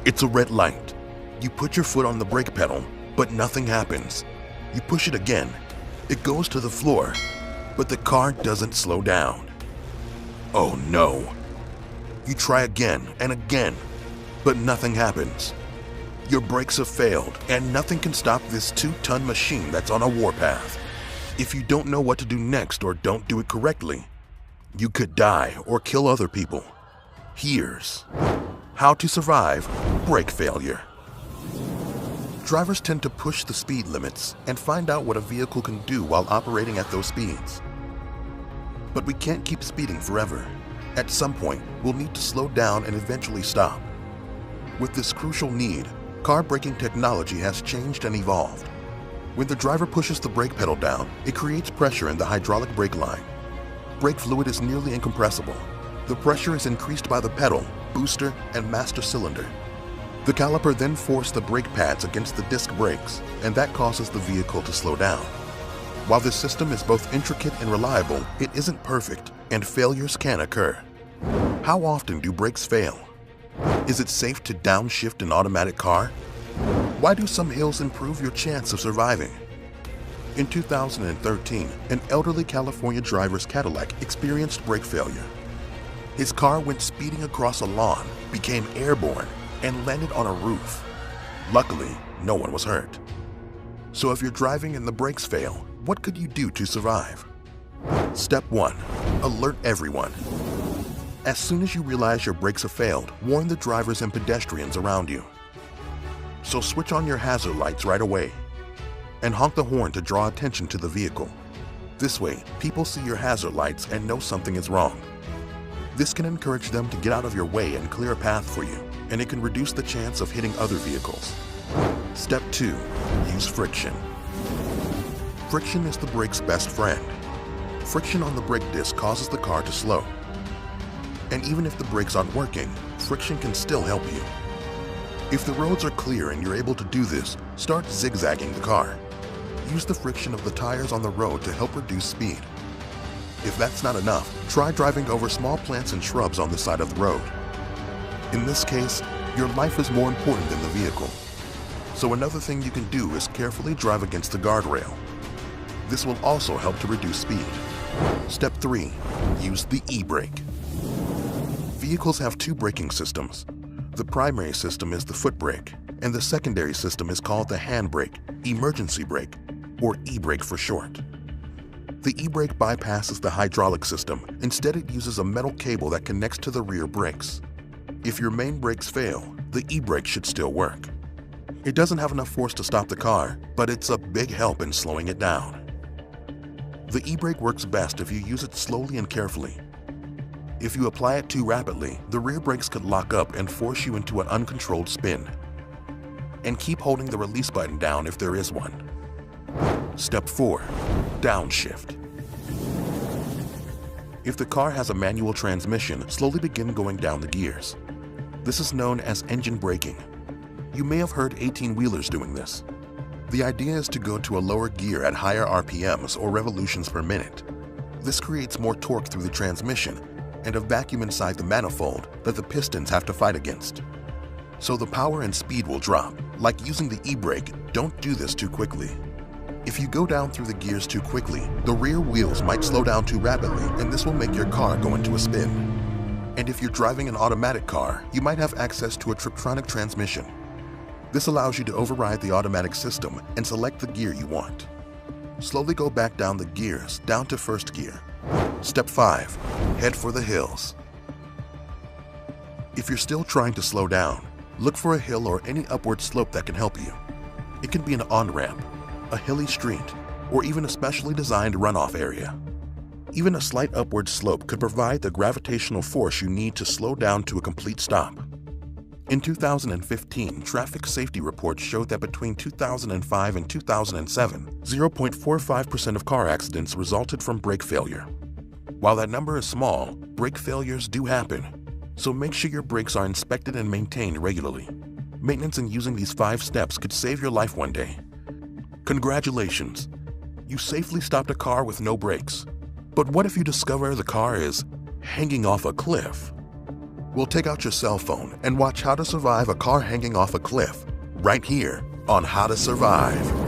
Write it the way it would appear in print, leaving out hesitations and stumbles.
It's a red light. You put your foot on the brake pedal, but nothing happens. You push it again. It goes to the floor, but the car doesn't slow down. Oh no. You try again and again, but nothing happens. Your brakes have failed, and nothing can stop this 2-ton machine that's on a warpath. If you don't know what to do next or don't do it correctly, you could die or kill other people. Here's how to survive brake failure. Drivers tend to push the speed limits and find out what a vehicle can do while operating at those speeds. But we can't keep speeding forever. At some point, we'll need to slow down and eventually stop. With this crucial need, car braking technology has changed and evolved. When the driver pushes the brake pedal down, it creates pressure in the hydraulic brake line. Brake fluid is nearly incompressible. The pressure is increased by the pedal, booster, and master cylinder. The caliper then forces the brake pads against the disc brakes, and that causes the vehicle to slow down. While this system is both intricate and reliable, it isn't perfect, and failures can occur. How often do brakes fail? Is it safe to downshift an automatic car? Why do some hills improve your chance of surviving? In 2013, an elderly California driver's Cadillac experienced brake failure. His car went speeding across a lawn, became airborne, and landed on a roof. Luckily, no one was hurt. So if you're driving and the brakes fail, what could you do to survive? Step 1. Alert everyone. As soon as you realize your brakes have failed, warn the drivers and pedestrians around you. So switch on your hazard lights right away and honk the horn to draw attention to the vehicle. This way, people see your hazard lights and know something is wrong. This can encourage them to get out of your way and clear a path for you, and it can reduce the chance of hitting other vehicles. Step 2. Use friction. Friction is the brake's best friend. Friction on the brake disc causes the car to slow. And even if the brakes aren't working, friction can still help you. If the roads are clear and you're able to do this, start zigzagging the car. Use the friction of the tires on the road to help reduce speed. If that's not enough, try driving over small plants and shrubs on the side of the road. In this case, your life is more important than the vehicle. So another thing you can do is carefully drive against the guardrail. This will also help to reduce speed. Step 3. Use the e-brake. Vehicles have 2 braking systems. The primary system is the foot brake, and the secondary system is called the hand brake, emergency brake, or e-brake for short. The e-brake bypasses the hydraulic system. Instead, it uses a metal cable that connects to the rear brakes. If your main brakes fail, the e-brake should still work. It doesn't have enough force to stop the car, but it's a big help in slowing it down. The e-brake works best if you use it slowly and carefully. If you apply it too rapidly, the rear brakes could lock up and force you into an uncontrolled spin. And keep holding the release button down if there is one. Step 4. Downshift. If the car has a manual transmission, slowly begin going down the gears. This is known as engine braking. You may have heard 18-wheelers doing this. The idea is to go to a lower gear at higher RPMs or revolutions per minute. This creates more torque through the transmission and a vacuum inside the manifold that the pistons have to fight against. So the power and speed will drop. Like using the e-brake, don't do this too quickly. If you go down through the gears too quickly, the rear wheels might slow down too rapidly, and this will make your car go into a spin. And if you're driving an automatic car, you might have access to a Tiptronic transmission. This allows you to override the automatic system and select the gear you want. Slowly go back down the gears, down to first gear. Step 5. Head for the hills. If you're still trying to slow down, look for a hill or any upward slope that can help you. It can be an on-ramp, a hilly street, or even a specially designed runoff area. Even a slight upward slope could provide the gravitational force you need to slow down to a complete stop. In 2015, traffic safety reports showed that between 2005 and 2007, 0.45% of car accidents resulted from brake failure. While that number is small, brake failures do happen, so make sure your brakes are inspected and maintained regularly. Maintenance and using these 5 steps could save your life one day. Congratulations! You safely stopped a car with no brakes. But what if you discover the car is hanging off a cliff? we'll take out your cell phone and watch how to survive a car hanging off a cliff right here on How to Survive.